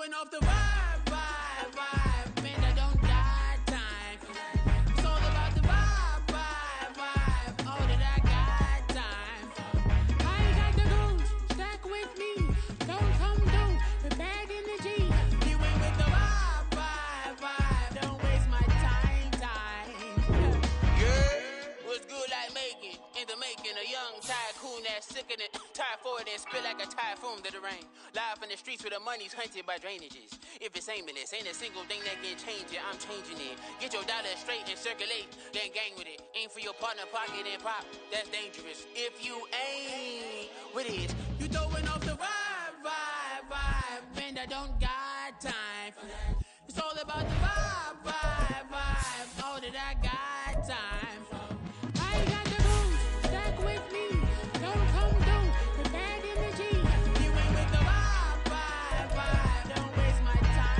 throwing off the vibe, man, I don't got time for that. It's all about the vibe, all that I got time for. I ain't got the goons, stack with me, don't come through, the bag in the G. You ain't with the vibe, don't waste my time. Yeah, what's good like making, in the making, a young tycoon that's sick of it, tired for it and spit like a typhoon to the rain. Live in the streets where the money's hunted by drainages. If it's aimless, ain't a single thing that can change it, I'm changing it. Get your dollar straight and circulate, then gang with it. Aim for your partner, pocket and pop, that's dangerous. If you ain't with it, you throwing off the vibe, man, I don't got time for that. It's all about the vibe, all that I got time for. I ain't got the booze, stack with me, don't come through, the bag in the G. You ain't with the vibe, don't waste my time.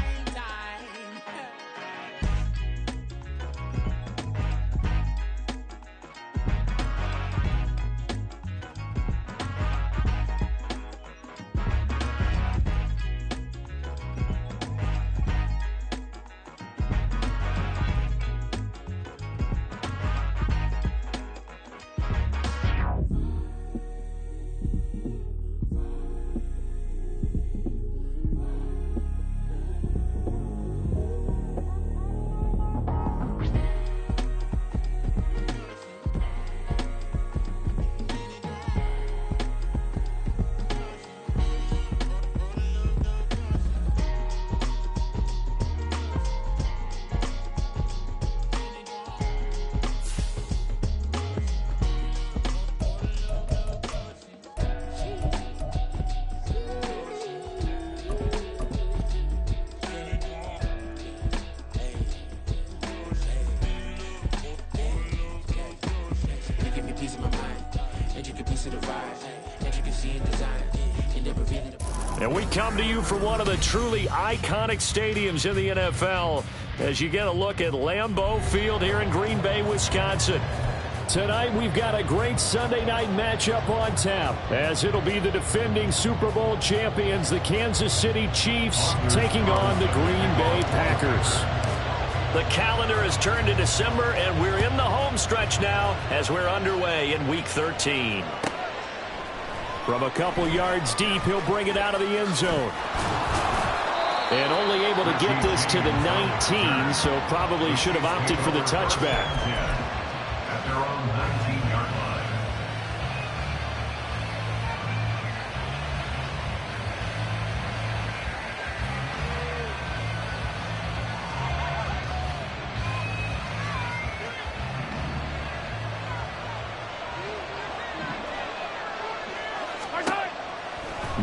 And we come to you from one of the truly iconic stadiums in the NFL as you get a look at Lambeau Field here in Green Bay, Wisconsin. Tonight we've got a great Sunday night matchup on tap as it'll be the defending Super Bowl champions, the Kansas City Chiefs, taking on the Green Bay Packers. The calendar has turned to December, and we're in the home stretch now as we're underway in Week 13. From a couple yards deep, he'll bring it out of the end zone. And only able to get this to the 19, so probably should have opted for the touchback. At their own 19-yard line.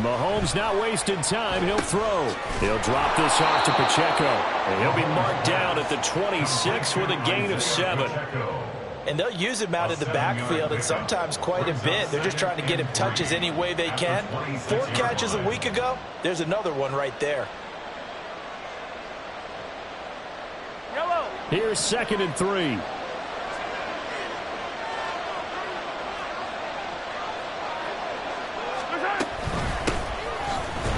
Mahomes not wasting time. He'll throw. He'll drop this off to Pacheco. And he'll be marked down at the 26 with a gain of 7. And they'll use him out of the backfield, and sometimes quite a bit. They're just trying to get him touches any way they can. 4 catches a week ago. There's another one right there. Here's 2nd and 3.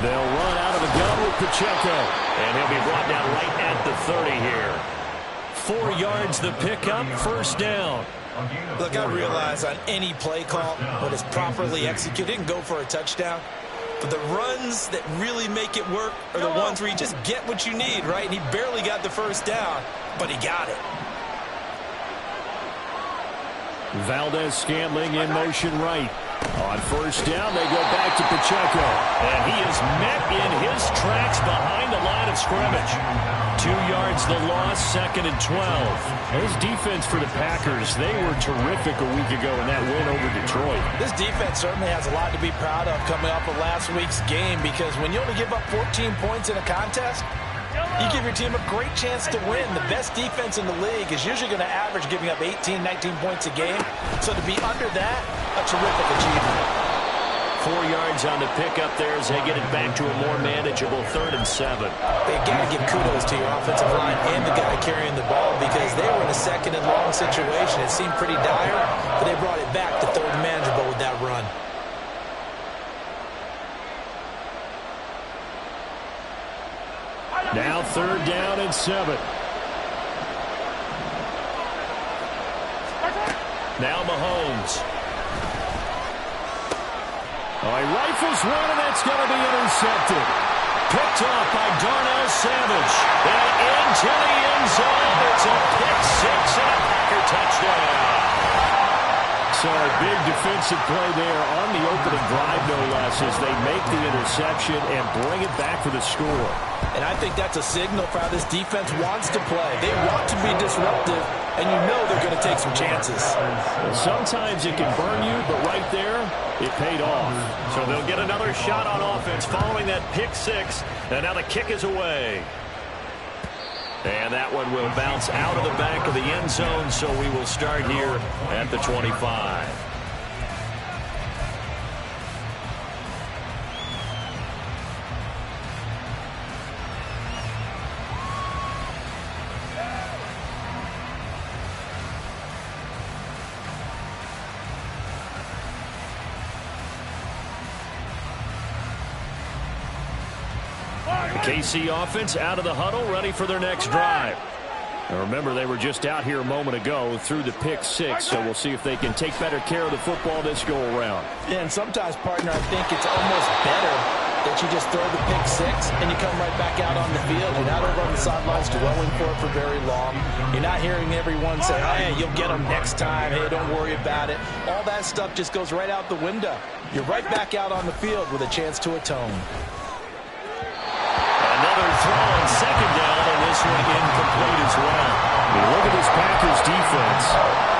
They'll run out of the gun with Pacheco. And he'll be brought down right at the 30 here. 4 yards the pickup, first down. Look, I realize on any play call, when it's properly executed, it can go for a touchdown. But the runs that really make it work are the ones where you just get what you need, right? And he barely got the first down, but he got it. Valdez-Scantling in motion right. On first down, they go back to Pacheco. And he is met in his tracks behind the line of scrimmage. 2 yards the loss, 2nd and 12. This defense for the Packers, they were terrific a week ago in that win over Detroit. This defense certainly has a lot to be proud of coming off of last week's game, because when you only give up 14 points in a contest, you give your team a great chance to win. The best defense in the league is usually going to average giving up 18, 19 points a game. So to be under that, a terrific achievement. 4 yards on the pickup there as they get it back to a more manageable 3rd and 7. They got to give kudos to your offensive line and the guy carrying the ball, because they were in a 2nd and long situation. It seemed pretty dire, but they brought it back to 3rd and manageable with that run. 3rd down and 7. Now Mahomes. Oh, he rifles one, and that's going to be intercepted. Picked off by Darnell Savage. And into the end zone. It's a pick 6 and a Packer touchdown. So a big defensive play there on the opening drive, no less, as they make the interception and bring it back for the score. And I think that's a signal for how this defense wants to play. They want to be disruptive, and you know they're going to take some chances. Sometimes it can burn you, but right there, it paid off. So they'll get another shot on offense following that pick 6, and now the kick is away. And that one will bounce out of the back of the end zone, so we will start here at the 25. KC offense out of the huddle, ready for their next drive. Now remember, they were just out here a moment ago through the pick 6, so we'll see if they can take better care of the football this go-around. Yeah, and sometimes, partner, I think it's almost better that you just throw the pick 6 and you come right back out on the field. You're not over on the sidelines dwelling for it for very long. You're not hearing everyone say, hey, you'll get them next time. Hey, don't worry about it. All that stuff just goes right out the window. You're right back out on the field with a chance to atone. Another throw on 2nd down, and this one incomplete as well. You look at this Packers defense.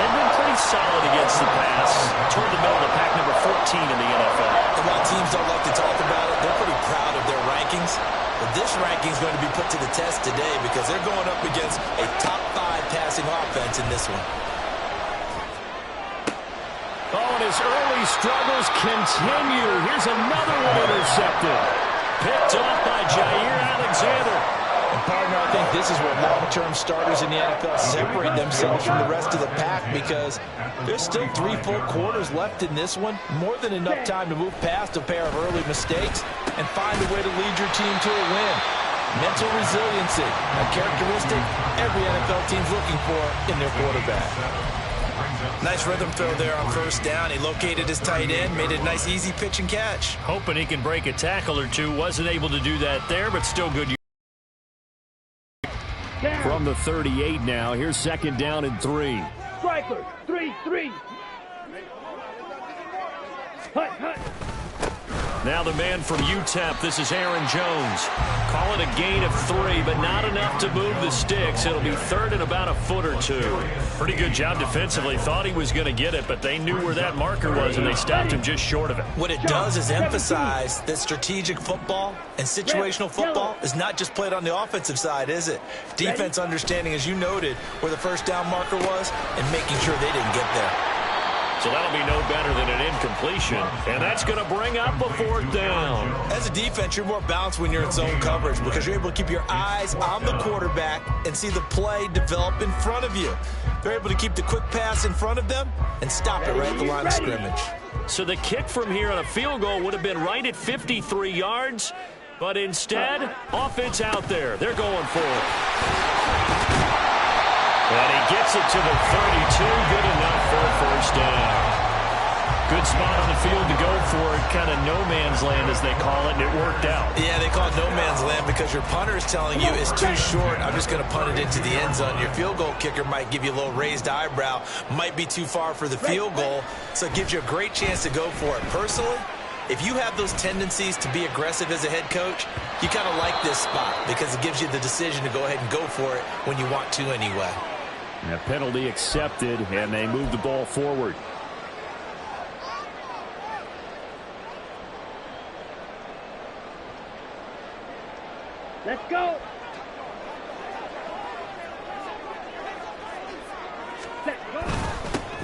They've been pretty solid against the pass. Toward the middle of the pack, number 14 in the NFL. And while teams don't like to talk about it, they're pretty proud of their rankings. But this ranking is going to be put to the test today because they're going up against a top 5 passing offense in this one. Oh, and his early struggles continue. Here's another one intercepted. Picked off by Jair Alexander. And partner, I think this is where long-term starters in the NFL separate themselves from the rest of the pack because there's still 3 full quarters left in this one. More than enough time to move past a pair of early mistakes and find a way to lead your team to a win. Mental resiliency, a characteristic every NFL team's looking for in their quarterback. Nice rhythm throw there on 1st down. He located his tight end, made it a nice easy pitch and catch. Hoping he can break a tackle or two. Wasn't able to do that there, but still good. From the 38 now, here's 2nd down and 3. Striker, 3-3. Hut. Now the man from UTEP, this is Aaron Jones. Call it a gain of 3, but not enough to move the sticks. It'll be 3rd and about a foot or 2. Pretty good job defensively. Thought he was going to get it, but they knew where that marker was, and they stopped him just short of it. What it does is emphasize that strategic football and situational football is not just played on the offensive side, is it? Defense understanding, as you noted, where the 1st down marker was and making sure they didn't get there. So that'll be no better than an incompletion. And that's going to bring up a 4th down. As a defense, you're more balanced when you're in zone coverage because you're able to keep your eyes on the quarterback and see the play develop in front of you. They're able to keep the quick pass in front of them and stop it right at the line of scrimmage. So the kick from here on a field goal would have been right at 53 yards. But instead, offense out there. They're going for it. And he gets it to the 32. Good enough for a 1st down. Good spot on the field to go for it. Kind of no man's land, as they call it, and it worked out. Yeah, they call it no man's land because your punter is telling you it's too short. I'm just going to punt it into the end zone. Your field goal kicker might give you a little raised eyebrow. Might be too far for the field goal. So it gives you a great chance to go for it. Personally, if you have those tendencies to be aggressive as a head coach, you kind of like this spot because it gives you the decision to go ahead and go for it when you want to anyway. A penalty accepted, and they move the ball forward. Let's go.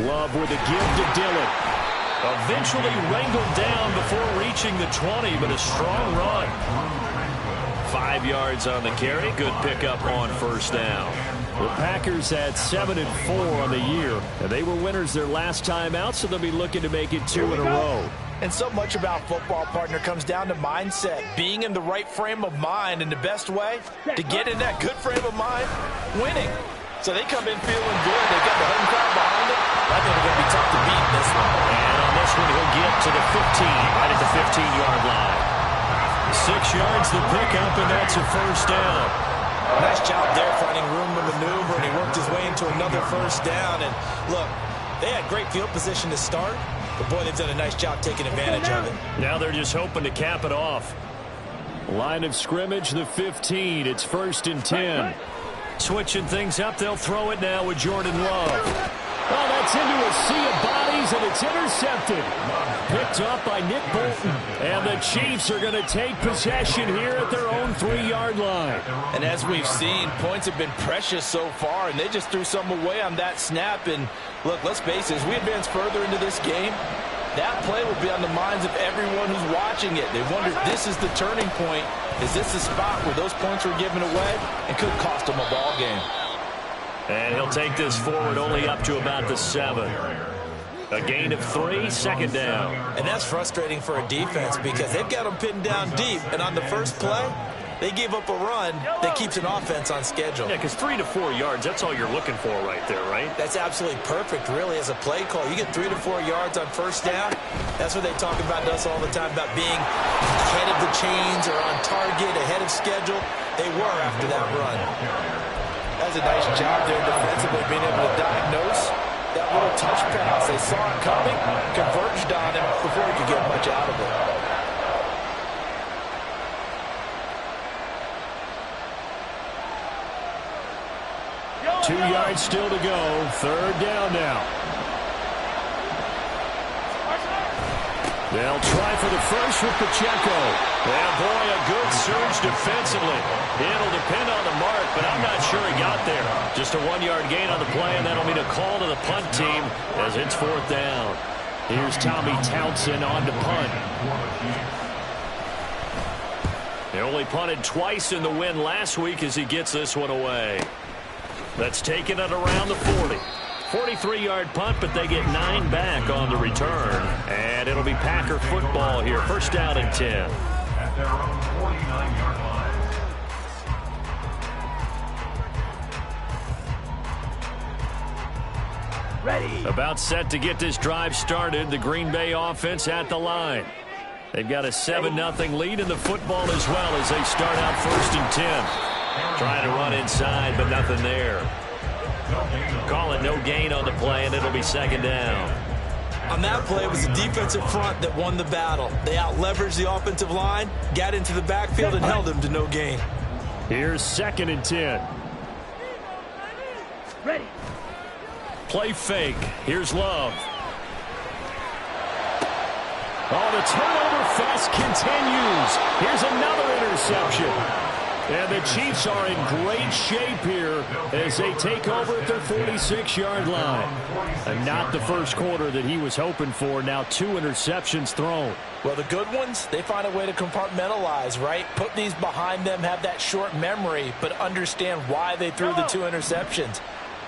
Love with a give to Dillon. Eventually wrangled down before reaching the 20, but a strong run. 5 yards on the carry. Good pickup on 1st down. The Packers had 7-4 on the year, and they were winners their last time out, so they'll be looking to make it 2 in a row. And so much about football, partner, comes down to mindset, being in the right frame of mind, and the best way to get in that good frame of mind, winning. So they come in feeling good. They got the home crowd behind them. I think they're going to be tough to beat in this one. And on this one, he'll get to the 15, right at the 15-yard line. 6 yards the pickup, and that's a first down. Nice job there finding room to maneuver, and he worked his way into another first down. And look, they had great field position to start, but boy, they've done a nice job taking advantage of it. Now they're just hoping to cap it off. Line of scrimmage, the 15. It's 1st and 10. Switching things up, they'll throw it now with Jordan Love. Oh, that's into a sea of bodies, and it's intercepted. Picked up by Nick Bolton. And the Chiefs are going to take possession here at their own 3-yard line. And as we've seen, points have been precious so far, and they just threw some away on that snap. And look, let's face it, as we advance further into this game, that play will be on the minds of everyone who's watching it. They wonder if this is the turning point. Is this the spot where those points were given away and could cost them a ball game? And he'll take this forward only up to about the 7. A gain of 3, 2nd down. And that's frustrating for a defense because they've got them pinned down deep. And on the first play, they gave up a run that keeps an offense on schedule. Yeah, because 3 to 4 yards, that's all you're looking for right there, right? That's absolutely perfect, really, as a play call. You get 3 to 4 yards on first down. That's what they talk about to us all the time, about being ahead of the chains or on target, ahead of schedule. They were after that run. That's a nice job there defensively, being able to diagnose that little touch pass. They saw it coming, converged on him before he could get much out of it. 2 yards still to go. 3rd down now. They'll try for the first with Pacheco. And boy, a good surge defensively. It'll depend on the mark, but I'm not sure he got there. Just a 1-yard gain on the play, and that'll mean a call to the punt team as it's 4th down. Here's Tommy Townsend on to punt. They only punted twice in the win last week as he gets this one away. That's taken it around the 40. 43-yard punt, but they get 9 back on the return. And it'll be Packer football here. 1st down and 10. At their own 49-yard line. Ready. About set to get this drive started. The Green Bay offense at the line. They've got a 7-0 lead in the football as well as they start out 1st and 10. Trying to run inside, but nothing there. Call it no gain on the play, and it'll be 2nd down. On that play, it was the defensive front that won the battle. They out-leveraged the offensive line, got into the backfield, and held him to no gain. Here's 2nd and 10. Ready. Play fake. Here's Love. Oh, the turnover fest continues. Here's another interception. And the Chiefs are in great shape here as they take over at their 46-yard line. And not the first quarter that he was hoping for. Now 2 interceptions thrown. Well, the good ones, they find a way to compartmentalize, right? Put these behind them, have that short memory, but understand why they threw the 2 interceptions.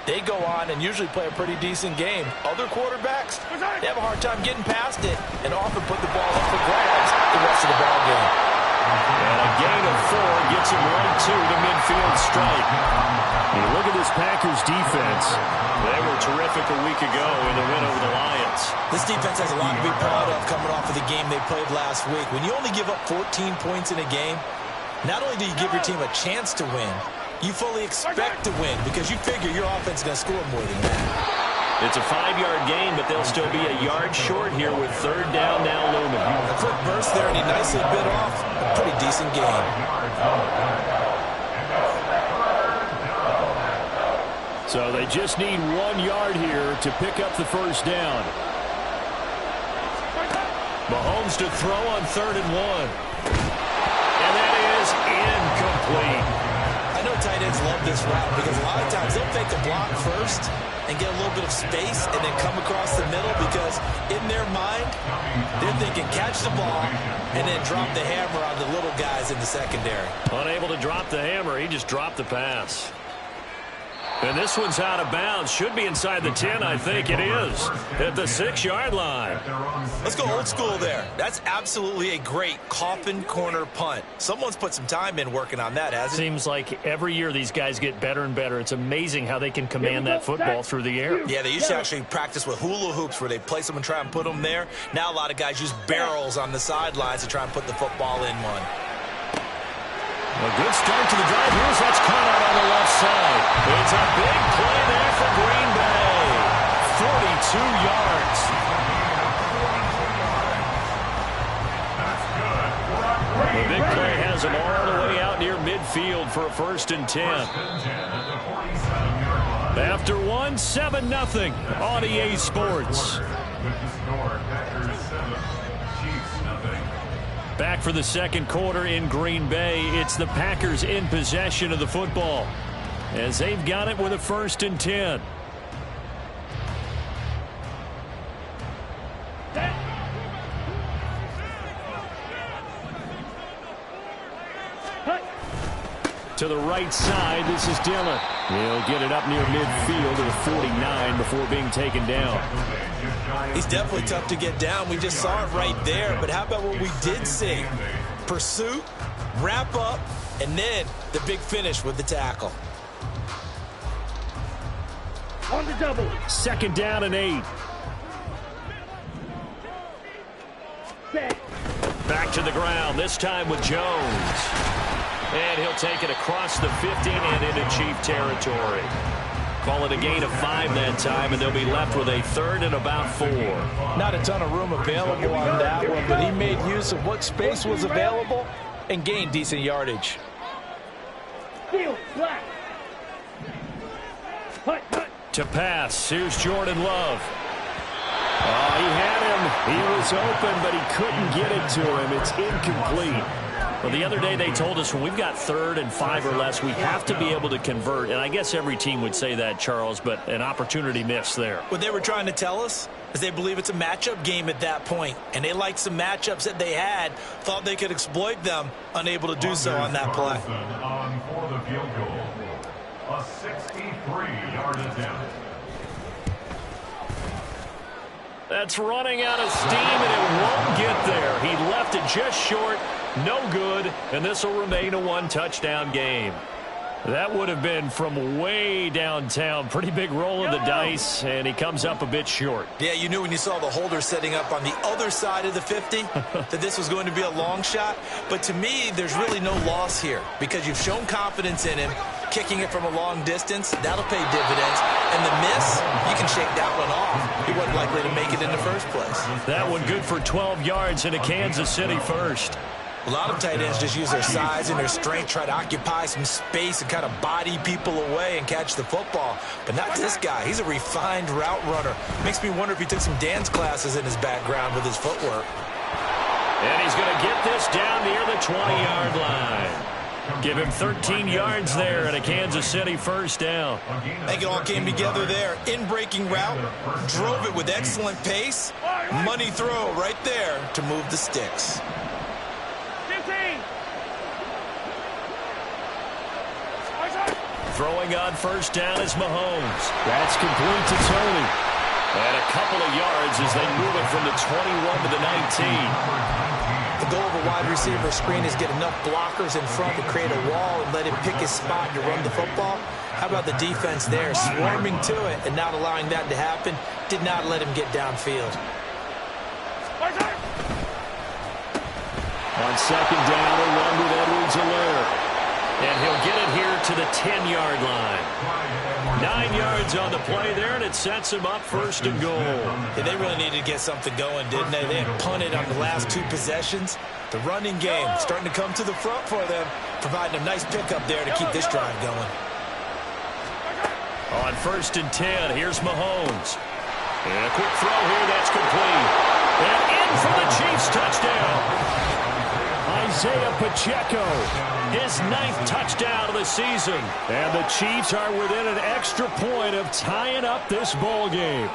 They go on and usually play a pretty decent game. Other quarterbacks, they have a hard time getting past it and often put the ball up for grabs the rest of the ball game. And a gain of 4 gets him right to the midfield stripe. You look at this Packers defense. They were terrific a week ago in the win over the Lions. This defense has a lot to be proud of coming off of the game they played last week. When you only give up 14 points in a game, not only do you give your team a chance to win, you fully expect to win because you figure your offense is going to score more than that. It's a 5-yard gain, but they'll still be a yard short here with 3rd down now looming. A quick burst there, and he nicely bit off a pretty decent gain. So they just need 1 yard here to pick up the 1st down. Mahomes to throw on 3rd and 1. And that is incomplete. I know tight ends love this route because a lot of times they'll fake a block first and get a little bit of space and then come across the middle because in their mind, they're thinking catch the ball and then drop the hammer on the little guys in the secondary. Unable to drop the hammer, he just dropped the pass. And this one's out of bounds. Should be inside the 10, I think it is. At the 6-yard line. Let's go old school there. That's absolutely a great coffin corner punt. Someone's put some time in working on that, hasn't it? Seems like every year these guys get better and better. It's amazing how they can command that football through the air. Yeah, they used to actually practice with hula hoops where they place them and try and put them there. Now a lot of guys use barrels on the sidelines to try and put the football in one. A good start to the drive. Here's what's caught out on the left side. It's a big play there for Green Bay. 42 yards. The big play has them all the way out near midfield for a 1st and 10. After 7-0 on EA Sports. Back for the second quarter in Green Bay. It's the Packers in possession of the football as they've got it with a 1st and 10. To the right side, this is Dillon. He'll get it up near midfield to the 49 before being taken down. He's definitely tough to get down. We just saw it right there. But how about what we did see? Pursuit, wrap up, and then the big finish with the tackle. On the double. 2nd down and 8. Back to the ground, this time with Jones. And he'll take it across the 50 and into Chief territory. Call it a gain of 5 that time, and they'll be left with a 3rd and about 4. Not a ton of room available on that one, but he made use of what space was available and gained decent yardage. Field, black. Hut, hut. To pass, here's Jordan Love. Oh, he had him. He was open, but he couldn't get it to him. It's incomplete. Well, the other day they told us when we've got 3rd and 5 or less, we have to be able to convert. And I guess every team would say that, Charles, but an opportunity missed there. What they were trying to tell us is they believe it's a matchup game at that point. And they liked some matchups that they had, thought they could exploit them, unable to do so on that play. On for the field goal. A 63-yard attempt. That's running out of steam, and it won't get there. He left it just short. No good, and this will remain a 1-touchdown game. That would have been from way downtown. Pretty big roll of the dice, and he comes up a bit short. Yeah, you knew when you saw the holder setting up on the other side of the 50 that this was going to be a long shot. But to me, there's really no loss here because you've shown confidence in him. Kicking it from a long distance, that'll pay dividends. And the miss, you can shake that one off. He wasn't likely to make it in the first place. That one good for 12 yards into Kansas City first. A lot of tight ends just use their size and their strength, try to occupy some space and kind of body people away and catch the football. But not this guy. He's a refined route runner. Makes me wonder if he took some dance classes in his background with his footwork. And he's going to get this down near the 20-yard line. Give him 13 yards there and a Kansas City first down. I think it all came together there. In-breaking route, drove it with excellent pace. Money throw right there to move the sticks. Throwing on first down is Mahomes. That's complete to Tony. And a couple of yards as they move it from the 21 to the 19. The goal of a wide receiver screen is get enough blockers in front to create a wall and let him pick his spot to run the football. How about the defense there, swarming to it and not allowing that to happen? Did not let him get downfield. On second down, a run with Edwards-Helaire. And he'll get it here to the 10-yard line. 9 yards on the play there, and it sets him up 1st and goal. Yeah, they really needed to get something going, didn't they? They had punted on the last 2 possessions. The running game starting to come to the front for them, providing a nice pickup there to keep this drive going. On 1st and 10, here's Mahomes. And a quick throw here, that's complete. And in for the Chiefs touchdown. Isaiah Pacheco, his 9th touchdown of the season. And the Chiefs are within an extra point of tying up this ball game.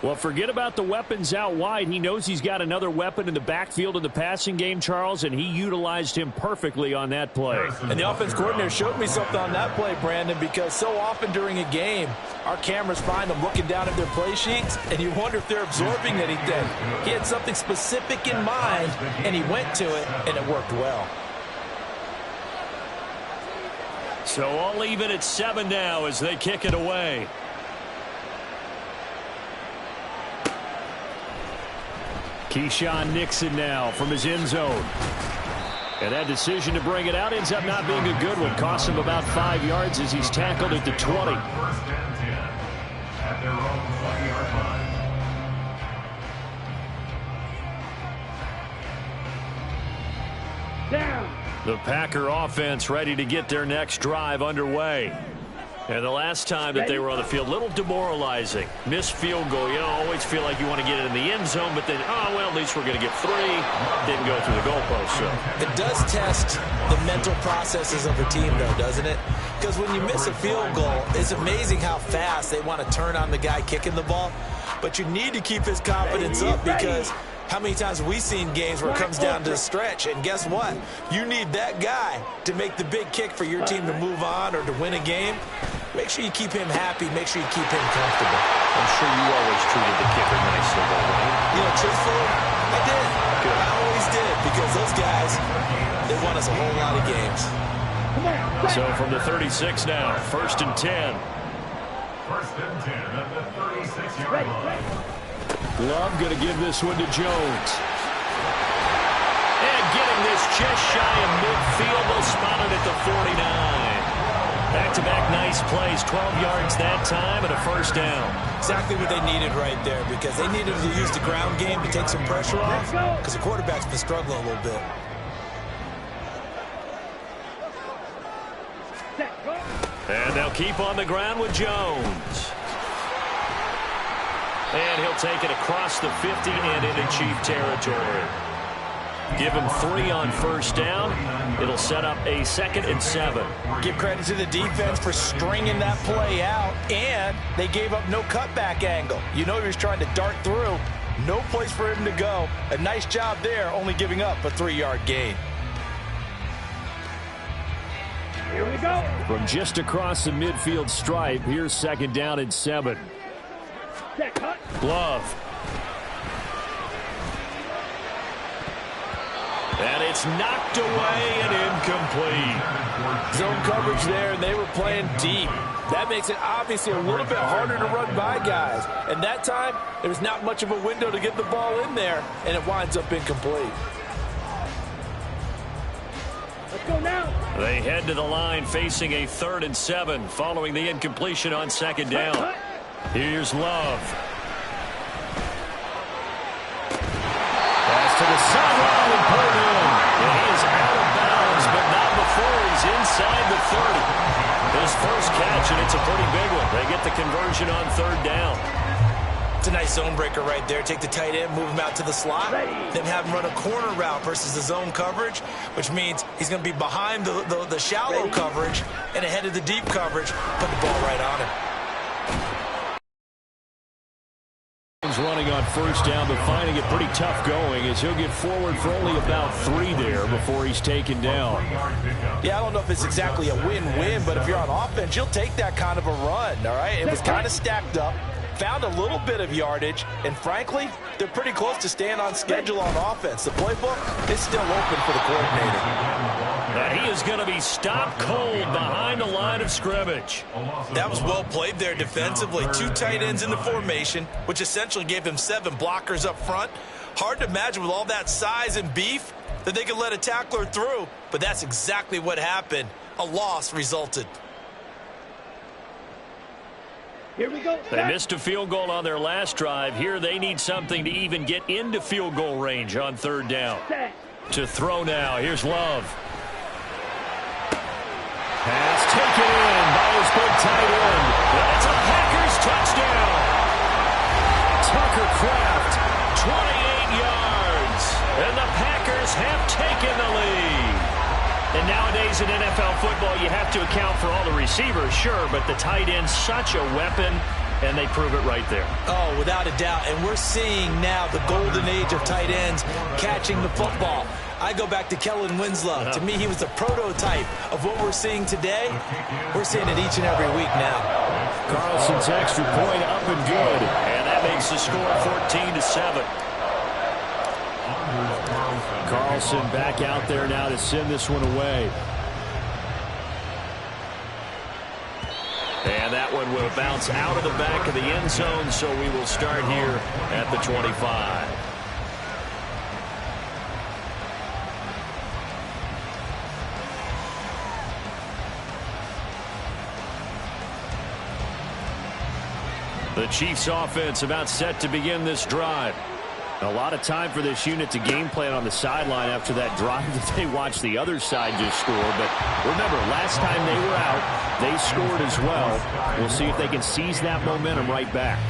Well, forget about the weapons out wide. He knows he's got another weapon in the backfield in the passing game, Charles, and he utilized him perfectly on that play. And the offense coordinator showed me something on that play, Brandon, because so often during a game, our cameras find them looking down at their play sheets, and you wonder if they're absorbing anything. He had something specific in mind, and he went to it, and it worked well. So all even at 7 now as they kick it away. Keyshawn Nixon now from his end zone. And that decision to bring it out ends up not being a good one. Costs him about 5 yards as he's tackled at the 20. First and 10 at their own 20-yard line. Down. The Packer offense ready to get their next drive underway. And the last time that they were on the field, a little demoralizing. Missed field goal. You always feel like you want to get it in the end zone, but then, oh, well, at least we're going to get 3. Didn't go through the goalpost. So it does test the mental processes of a team, though, doesn't it? Because when you miss a field goal, it's amazing how fast they want to turn on the guy kicking the ball. But you need to keep his confidence up because how many times have we seen games where it comes down to the stretch? And guess what? You need that guy to make the big kick for your team to move on or to win a game. Make sure you keep him happy. Make sure you keep him comfortable. I'm sure you always treated the kicker nicely, right? You know, truthfully, I did. Good. I always did because those guys, they won us a whole lot of games. So from the 36 now, 1st and 10. First and 10 at the 36-yard line. Love going to give this one to Jones. And getting this just shy of midfield. They'll spot it at the 49. Back-to-back nice plays, 12 yards that time and a first down. Exactly what they needed right there because they needed to use the ground game to take some pressure off because the quarterback's been struggling a little bit. And they'll keep on the ground with Jones. And he'll take it across the 50 and into Chief territory. Give him 3 on first down. It'll set up a 2nd and 7. Give credit to the defense for stringing that play out, and they gave up no cutback angle. You know he was trying to dart through. No place for him to go. A nice job there, only giving up a 3-yard gain. Here we go. From just across the midfield stripe, here's 2nd down and 7. Glove. And it's knocked away and incomplete. Zone coverage there, and they were playing deep. That makes it obviously a little bit harder to run by guys. And that time, there's not much of a window to get the ball in there, and it winds up incomplete. Let's go now. They head to the line facing a 3rd and 7 following the incompletion on 2nd down. Here's Love. Pass to the sideline and pulled in. And he is out of bounds, but not before he's inside the 30. His first catch, and it's a pretty big one. They get the conversion on 3rd down. It's a nice zone breaker right there. Take the tight end, move him out to the slot, then have him run a corner route versus the zone coverage, which means he's going to be behind the shallow coverage and ahead of the deep coverage. Put the ball right on him. Running on first down, but finding it pretty tough going as he'll get forward for only about 3 there before he's taken down. Yeah, I don't know if it's exactly a win-win, but if you're on offense, you'll take that kind of a run, all right? It was kind of stacked up, found a little bit of yardage, and frankly, they're pretty close to staying on schedule on offense. The playbook is still open for the coordinator. And he is going to be stopped cold behind the line of scrimmage. That was well played there defensively. 2 tight ends in the formation, which essentially gave him 7 blockers up front. Hard to imagine with all that size and beef that they could let a tackler through, but that's exactly what happened. A loss resulted. Here we go. They missed a field goal on their last drive. Here they need something to even get into field goal range on 3rd down. To throw now. Here's Love. Pass taken in by his big tight end. That's a Packers touchdown. Tucker Kraft, 28 yards. And the Packers have taken the lead. And nowadays in NFL football, you have to account for all the receivers, sure, but the tight end, such a weapon. and they prove it right there. Oh, without a doubt. And we're seeing now the golden age of tight ends catching the football. I go back to Kellen Winslow. To me, he was the prototype of what we're seeing today. We're seeing it each and every week now. Carlson's extra point up and good. And that makes the score 14-7. Carlson back out there now to send this one away. And that one will bounce out of the back of the end zone, so we will start here at the 25. The Chiefs offense about set to begin this drive. A lot of time for this unit to game plan on the sideline after that drive that they watched the other side just score. But remember, last time they were out, they scored as well. We'll see if they can seize that momentum right back.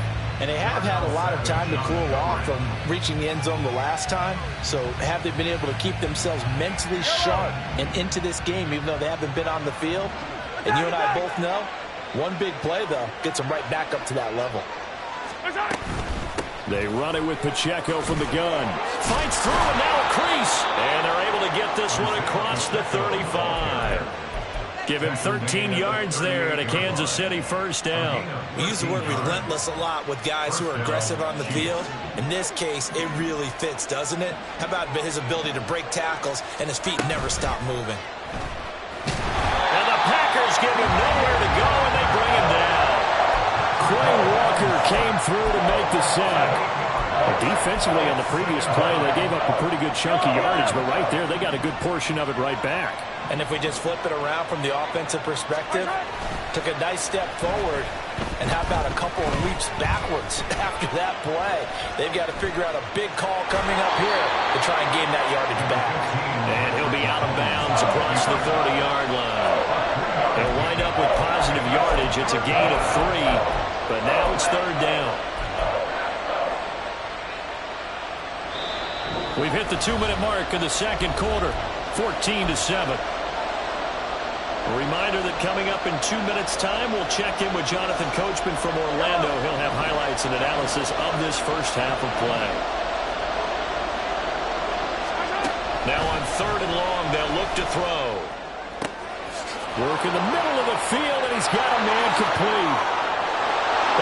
And they have had a lot of time to cool off from reaching the end zone the last time. So have they been able to keep themselves mentally sharp and into this game, even though they haven't been on the field? And you and I both know, one big play, though, gets them right back up to that level. They run it with Pacheco from the gun. Fights through and now a crease. And they're able to get this one across the 35. Give him 13 yards there and a Kansas City first down. We use the word relentless a lot with guys who are aggressive on the field. In this case, it really fits, doesn't it? How about his ability to break tackles and his feet never stop moving? And the Packers give him nowhere to go and they bring him down. Quay Walker came through to make the sack. Defensively on the previous play, they gave up a pretty good chunk of yardage, but right there, they got a good portion of it right back. And if we just flip it around from the offensive perspective, took a nice step forward, and how about a couple of leaps backwards after that play? They've got to figure out a big call coming up here to try and gain that yardage back. And he'll be out of bounds across the 30-yard line. They'll wind up with positive yardage. It's a gain of 3, but now it's third down. We've hit the 2-minute mark of the second quarter, 14-7. A reminder that coming up in 2 minutes' time, we'll check in with Jonathan Coachman from Orlando. He'll have highlights and analysis of this first half of play. Now on 3rd and long, they'll look to throw. Work in the middle of the field, and he's got a man complete.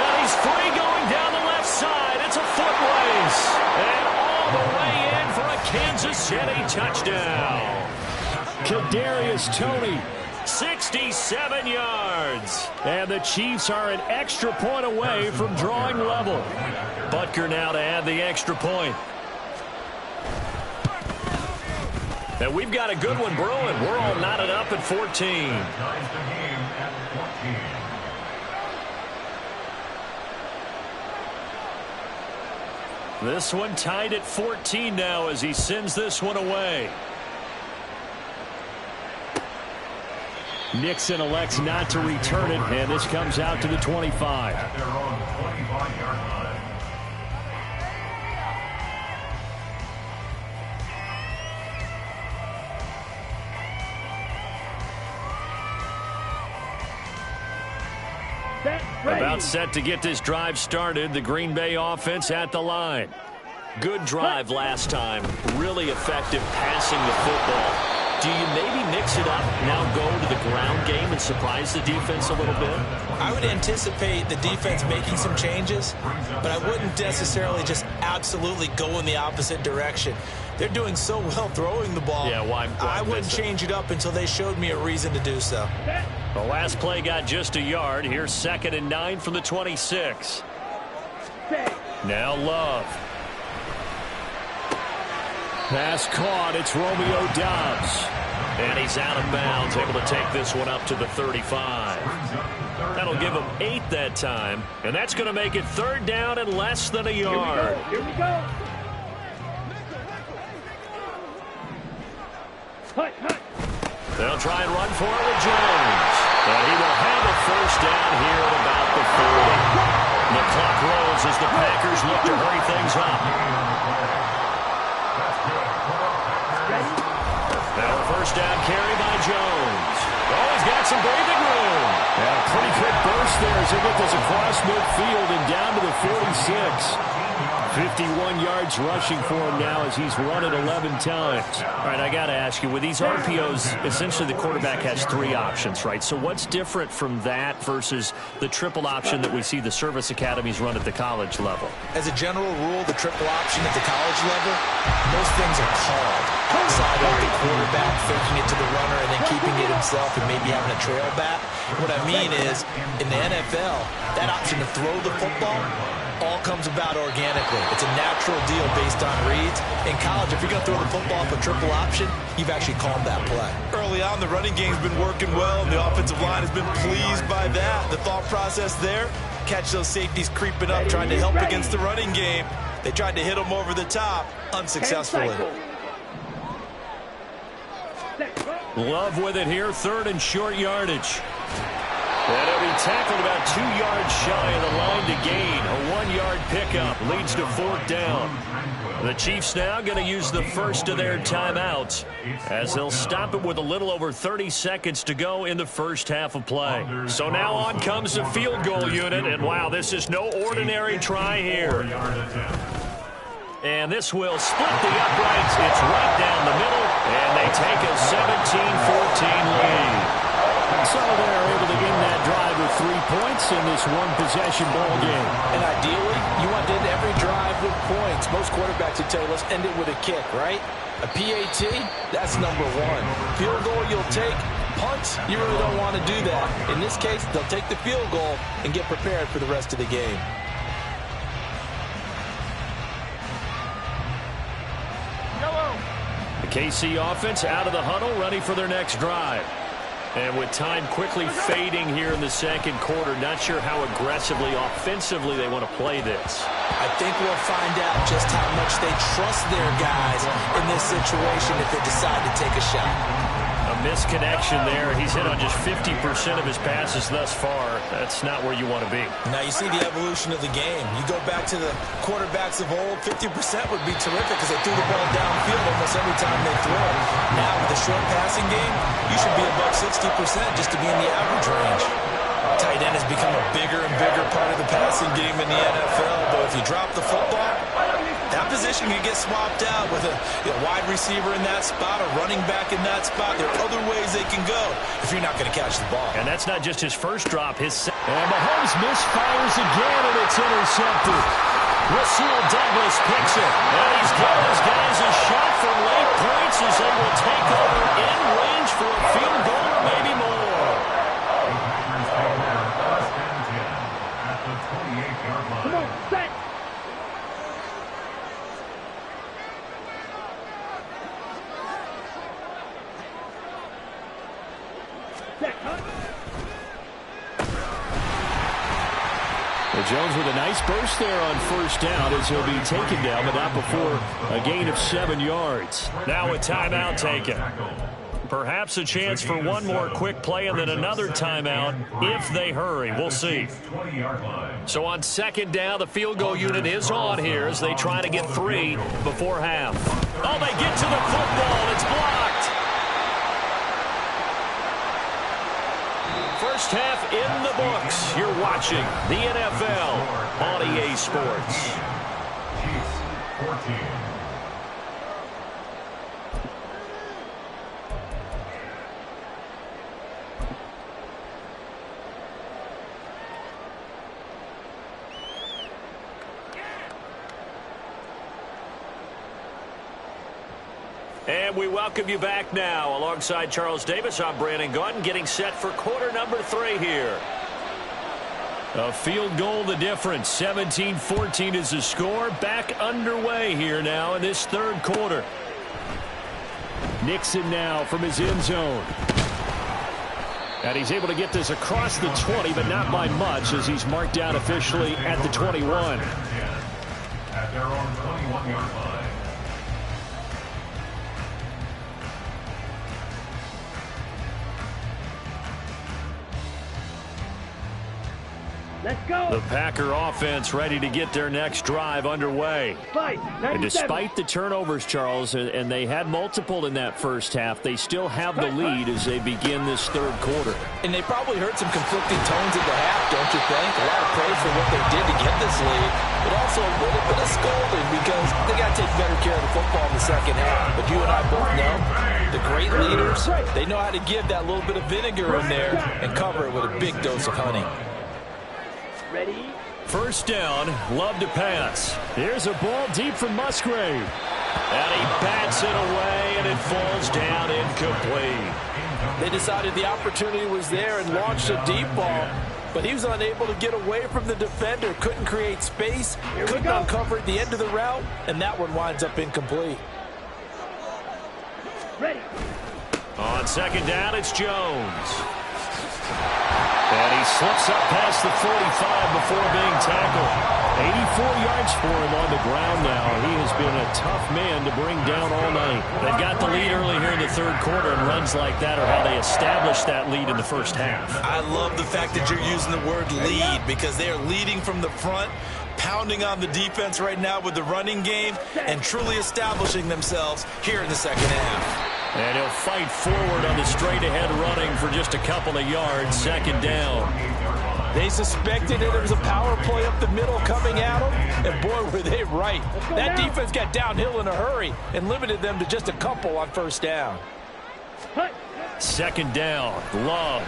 And he's free going down the left side. It's a foot race. And all the way in for a Kansas City touchdown. Kadarius Toney, 67 yards. And the Chiefs are an extra point away from drawing level. Butker now to add the extra point. And we've got a good one brewing. We're all knotted up at 14. This one tied at 14 now as he sends this one away. Nixon elects not to return it, and this comes out to the 25. At their own 25-yard line. About set to get this drive started. The Green Bay offense at the line. Good drive last time. Really effective passing the football. Do you maybe mix it up, now go to the ground game and surprise the defense a little bit? I would anticipate the defense making some changes, but I wouldn't necessarily just absolutely go in the opposite direction. They're doing so well throwing the ball. Yeah, why I wouldn't change it up until they showed me a reason to do so. The last play got just a yard. Here's 2nd and 9 from the 26. Now Love. Pass caught. It's Romeo Doubs. And he's out of bounds, able to take this one up to the 35. That'll give him 8 that time. And that's going to make it 3rd down and less than a yard. Here we go. Hut, hut. They'll try and run for it with Jones. And he will have a first down here at about the 40. The clock rolls as the Packers look to hurry things up. Now a first down carry by Jones. Oh, he's got some breathing room. Yeah, pretty quick burst there as they get this across midfield and down to the 46. 51 yards rushing for him now as he's run it 11 times. All right, I got to ask you, with these RPOs, essentially the quarterback has 3 options, right? So what's different from that versus the triple option that we see the service academies run at the college level? As a general rule, the triple option at the college level, most things are called outside of the quarterback faking it to the runner and then keeping it himself and maybe having a trail back. What I mean is, in the NFL, that option to throw the football all comes about organically. It's a natural deal based on reads. In college, if you're going to throw the football off a triple option, you've actually called that play. Early on, the running game's been working well, and the offensive line has been pleased by that. The thought process there, catch those safeties creeping up, trying to help against the running game. They tried to hit them over the top, unsuccessfully. Love with it here, 3rd and short yardage. And he'll be tackled about 2 yards shy of the line to gain. A 1-yard pickup leads to 4th down. The Chiefs now going to use the first of their timeouts as they'll stop it with a little over 30 seconds to go in the first half of play. So now on comes the field goal unit, and wow, this is no ordinary try here. And this will split the uprights. It's right down the middle, and they take a 17-14 lead. So they're able to end that drive with 3 points in this one-possession ball game. And ideally, you want to end every drive with points. Most quarterbacks would tell you, let's end it with a kick, right? A PAT, that's number 1. Field goal you'll take. Punts, you really don't want to do that. In this case, they'll take the field goal and get prepared for the rest of the game. The KC offense out of the huddle, ready for their next drive. And with time quickly fading here in the second quarter, not sure how aggressively, offensively they want to play this. I think we'll find out just how much they trust their guys in this situation if they decide to take a shot. A misconnection there. He's hit on just 50% of his passes thus far. That's not where you want to be. Now you see the evolution of the game. You go back to the quarterbacks of old, 50% would be terrific because they threw the ball downfield almost every time they throw it. Now with the short passing game, you should be above 60% just to be in the average range. Tight end has become a bigger and bigger part of the passing game in the NFL, but if you drop the football, that position can get swapped out with a wide receiver in that spot, a running back in that spot. There are other ways they can go if you're not going to catch the ball. And that's not just his first drop. And Mahomes misfires again, and it's intercepted. Rasul Douglas picks it, and he's got his guys a shot for late points as they will take over in range for a field goal or maybe more. Come on, set. Jones with a nice burst there on first down as he'll be taken down, but not before a gain of 7 yards. Now a timeout taken. Perhaps a chance for one more quick play and then another timeout if they hurry. We'll see. So on second down, the field goal unit is on here as they try to get 3 before half. Oh, they get to the football. It's blocked. First half in the books. You're watching the NFL on EA Sports. Chiefs 14. And we welcome you back now. Alongside Charles Davis, I'm Brandon Gaudin, getting set for quarter number 3 here. A field goal the difference. 17-14 is the score. Back underway here now in this third quarter. Nixon now from his end zone. And he's able to get this across the 20, but not by much as he's marked down officially at the 21. At their own 21-yard line. Let's go. The Packer offense ready to get their next drive underway. And despite the turnovers, Charles, and they had multiple in that first half, they still have the lead as they begin this third quarter. And they probably heard some conflicting tones at the half, don't you think? A lot of praise for what they did to get this lead, but also a little bit of scolding because they got to take better care of the football in the second half. But you and I both know the great leaders, they know how to give that little bit of vinegar in there and cover it with a big dose of honey. Ready? First down, Love to pass. Here's a ball deep from Musgrave. And he bats it away, and it falls down incomplete. They decided the opportunity was there and launched a deep ball, but he was unable to get away from the defender, couldn't create space, couldn't uncover at the end of the route, and that one winds up incomplete. Ready. On second down, it's Jones. And he slips up past the 45 before being tackled. 84 yards for him on the ground now. He has been a tough man to bring down all night. They've got the lead early here in the third quarter, and runs like that are how they established that lead in the first half. I love the fact that you're using the word lead because they are leading from the front, pounding on the defense right now with the running game, and truly establishing themselves here in the second half. And he'll fight forward on the straight-ahead running for just a couple of yards. Second down. They suspected it was a power play up the middle coming at them, and boy, were they right. That defense got downhill in a hurry and limited them to just a couple on first down. Second down, Love.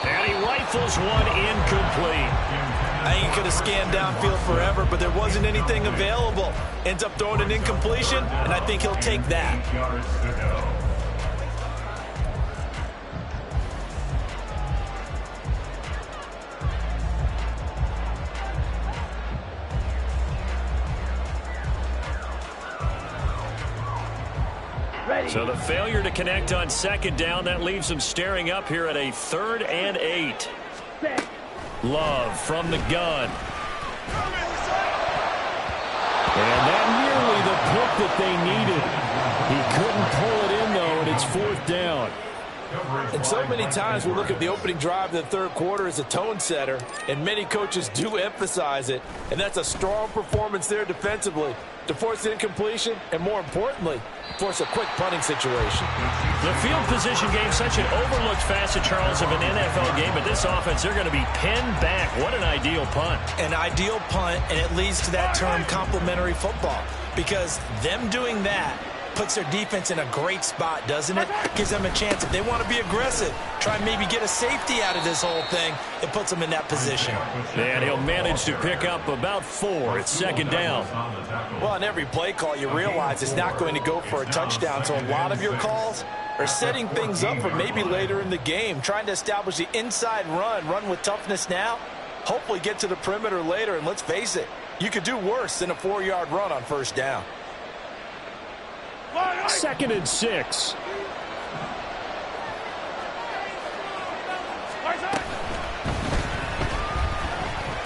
And he rifles one incomplete. I think he could have scanned downfield forever, but there wasn't anything available. Ends up throwing an incompletion, and I think he'll take that. So the failure to connect on second down, that leaves them staring up here at a 3rd and 8. Love from the gun. And that nearly the pick that they needed. He couldn't pull it in, though, and it's 4th down. And so many times we look at the opening drive of the third quarter as a tone setter, and many coaches do emphasize it, and that's a strong performance there defensively to force the incompletion and, more importantly, force a quick punting situation. The field position game, such an overlooked facet, Charles, of an NFL game, but this offense, they're going to be pinned back. What an ideal punt. An ideal punt, and it leads to that term complementary football, because them doing that puts their defense in a great spot, doesn't it? Gives them a chance. If they want to be aggressive, try and maybe get a safety out of this whole thing, it puts them in that position. And he'll manage to pick up about 4 at second down. Well, on every play call, you realize it's not going to go for a touchdown, so a lot of your calls are setting things up for maybe later in the game, trying to establish the inside run with toughness now, hopefully get to the perimeter later, and let's face it, you could do worse than a 4-yard run on first down. 2nd and 6.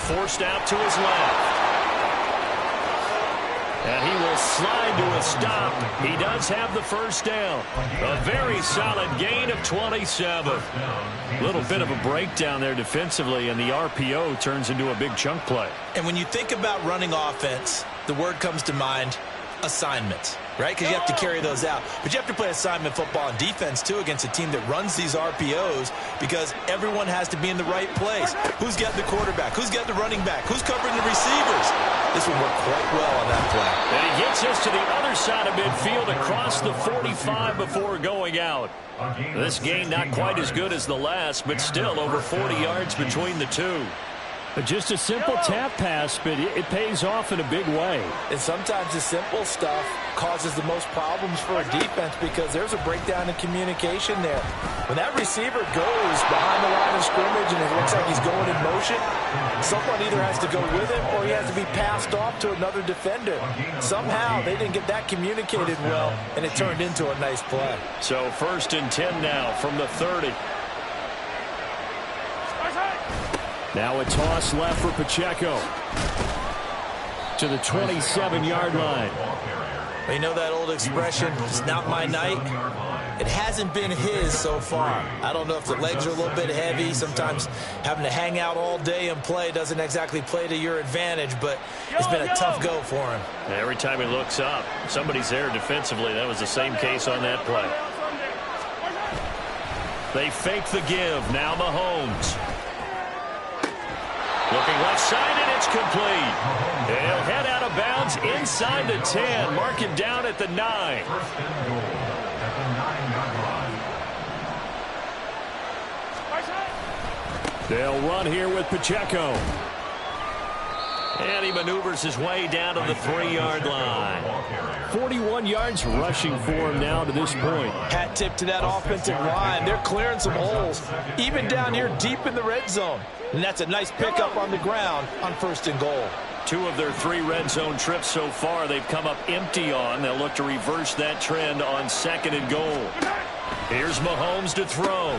Forced out to his left. And he will slide to a stop. He does have the first down. A very solid gain of 27. A little bit of a breakdown there defensively, and the RPO turns into a big chunk play. And when you think about running offense, the word comes to mind, assignments, right? Because you have to carry those out. But you have to play assignment football on defense, too, against a team that runs these RPOs because everyone has to be in the right place. Who's got the quarterback? Who's got the running back? Who's covering the receivers? This will work quite well on that play. And he gets us to the other side of midfield across the 45 before going out. This game not quite as good as the last, but still over 40 yards between the two. Just a simple tap pass, but it pays off in a big way. And sometimes the simple stuff causes the most problems for a defense because there's a breakdown in communication there. When that receiver goes behind the line of scrimmage and it looks like he's going in motion, someone either has to go with him or he has to be passed off to another defender. Somehow they didn't get that communicated well, and it turned into a nice play. So 1st and 10 now from the 30. Now a toss left for Pacheco to the 27-yard line. You know that old expression, it's not my night. It hasn't been his so far. I don't know if the legs are a little bit heavy. Sometimes having to hang out all day and play doesn't exactly play to your advantage, but it's been a tough go for him. Every time he looks up, somebody's there defensively. That was the same case on that play. They fake the give. Now Mahomes. Looking left side, and it's complete. He'll head out of bounds inside the 10. Mark him down at the 9. First and goal at the 9-yard line. They'll run here with Pacheco. And he maneuvers his way down to the 3-yard line. 41 yards rushing for him now to this point. Hat tip to that offensive line. They're clearing some holes, even down here deep in the red zone. And that's a nice pickup on the ground on 1st and goal. 2 of their 3 red zone trips so far they've come up empty on. They'll look to reverse that trend on 2nd and goal. Here's Mahomes to throw.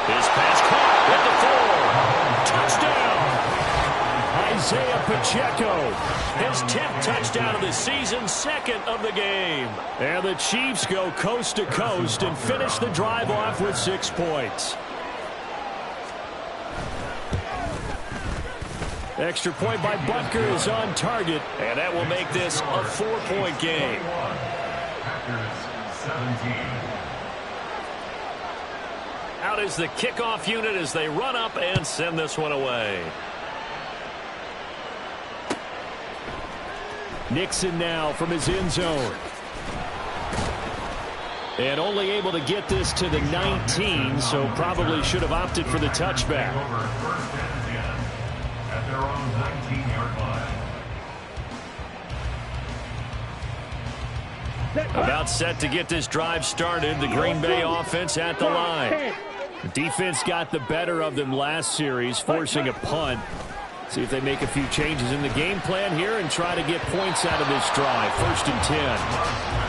His pass caught at the 4. Touchdown! Isaiah Pacheco, his 10th touchdown of the season, 2nd of the game. And the Chiefs go coast to coast and finish the drive off with 6 points. Extra point by Butker is on target, and that will make this a 4-point game. Packers 17. Out is the kickoff unit as they run up and send this one away. Nixon now from his end zone. And only able to get this to the 19, so probably should have opted for the touchback. Over 1st and 10 at their own 19-yard line. About set to get this drive started. The Green Bay offense at the line. The defense got the better of them last series, forcing a punt. See if they make a few changes in the game plan here and try to get points out of this drive. 1st and 10.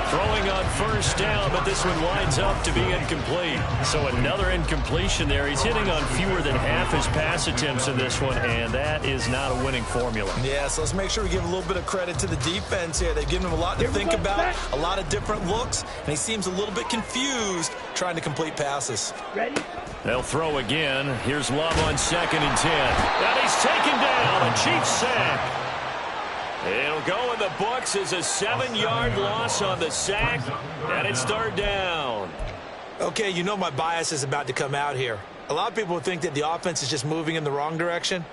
Throwing on 1st down, but this one winds up to be incomplete. So another incompletion there. He's hitting on fewer than half his pass attempts in this one, and that is not a winning formula. Yeah, so let's make sure we give a little bit of credit to the defense here. They've given him a lot to think about, a lot of different looks, and he seems a little bit confused trying to complete passes. Ready? They'll throw again. Here's Love on 2nd and 10. And he's taken down. A Chiefs sack. It'll go in the books as a 7-yard loss on the sack, and it's 3rd down. Okay, you know my bias is about to come out here. A lot of people think that the offense is just moving in the wrong direction.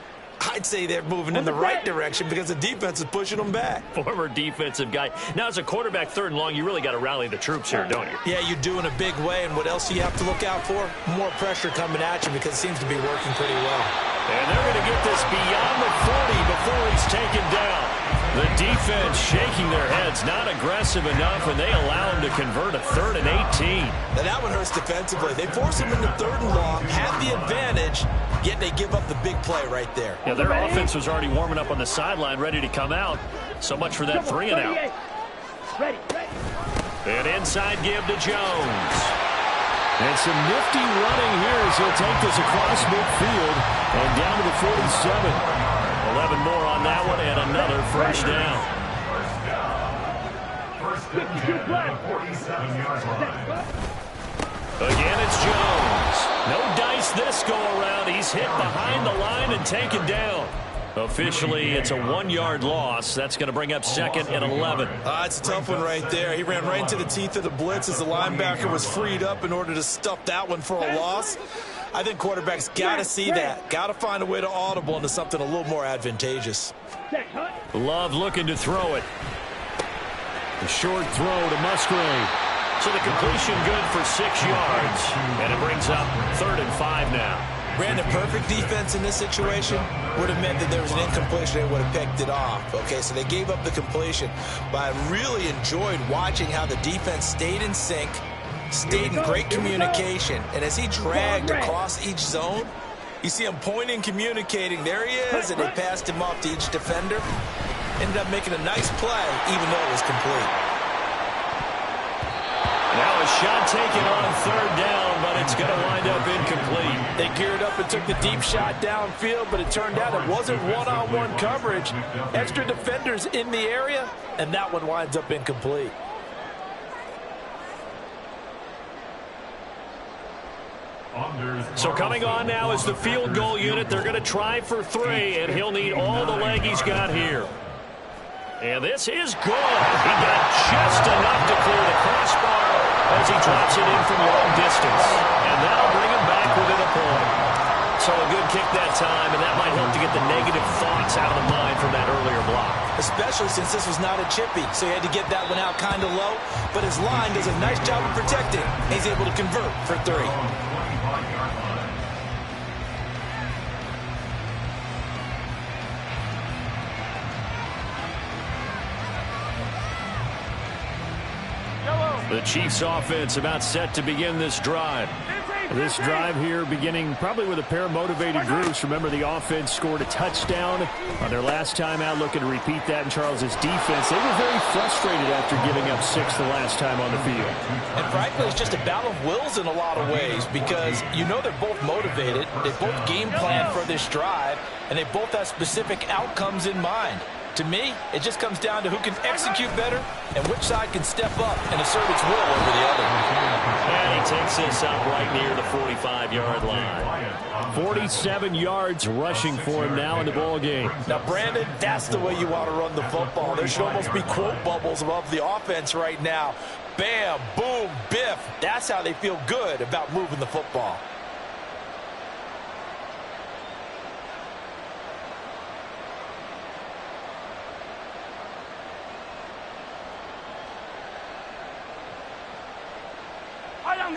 I'd say they're moving in the right direction because the defense is pushing them back. Former defensive guy. Now, as a quarterback 3rd and long, you really got to rally the troops here, don't you? Yeah, you do in a big way, and what else do you have to look out for? More pressure coming at you because it seems to be working pretty well. And they're going to get this beyond the 40 before he's taken down. The defense shaking their heads, not aggressive enough, and they allow him to convert a 3rd and 18. Now that one hurts defensively. They force him into 3rd and long, have the advantage, yet they give up the big play right there. Yeah, their offense was already warming up on the sideline, ready to come out. So much for that 3 and out. Ready. An inside give to Jones. And some nifty running here as he'll take this across midfield and down to the 47. 11 more on that one and another 1st down. First and 10 at the 47-yard line. Again, it's Jones. No dice this go around. He's hit behind the line and taken down. Officially, it's a 1-yard loss. That's going to bring up 2nd and 11. It's a tough one right there. He ran right into the teeth of the blitz as the linebacker was freed up in order to stuff that one for a loss. I think quarterbacks got to see that. Got to find a way to audible into something a little more advantageous. Love looking to throw it. A short throw to Musgrave. So the completion good for 6 yards. And it brings up 3rd and 5 now. Brandon, perfect defense in this situation would have meant that there was an incompletion. They would have picked it off. Okay, so they gave up the completion. But I really enjoyed watching how the defense stayed in sync, stayed in great communication. And as he dragged across each zone, you see him pointing, communicating. There he is, and they passed him off to each defender. Ended up making a nice play, even though it was complete. Now a shot taken on 3rd down, but it's going to wind up incomplete. They geared up and took the deep shot downfield, but it turned out it wasn't one-on-one coverage. Extra defenders in the area, and that one winds up incomplete. So coming on now is the field goal unit. They're going to try for 3, and he'll need all the leg he's got here. And this is good. He got just enough to clear the crossbar as he drops it in from long distance. And that'll bring him back within a point. So a good kick that time, and that might help to get the negative thoughts out of the mind from that earlier block. Especially since this was not a chippy, so he had to get that one out kind of low. But his line does a nice job of protecting. He's able to convert for 3. The Chiefs offense about set to begin this drive. This drive here beginning probably with a pair of motivated groups. Remember, the offense scored a touchdown on their last time out, looking to repeat that in Charles's defense. They were very frustrated after giving up 6 the last time on the field. And frankly, it's just a battle of wills in a lot of ways because you know they're both motivated, they both game plan for this drive, and they both have specific outcomes in mind. To me, it just comes down to who can execute better and which side can step up and assert its will over the other. And he takes this up right near the 45-yard line. 47 yards rushing for him now in the ball game. Now, Brandon, that's the way you want to run the football. There should almost be quote bubbles above the offense right now. Bam, boom, biff. That's how they feel good about moving the football.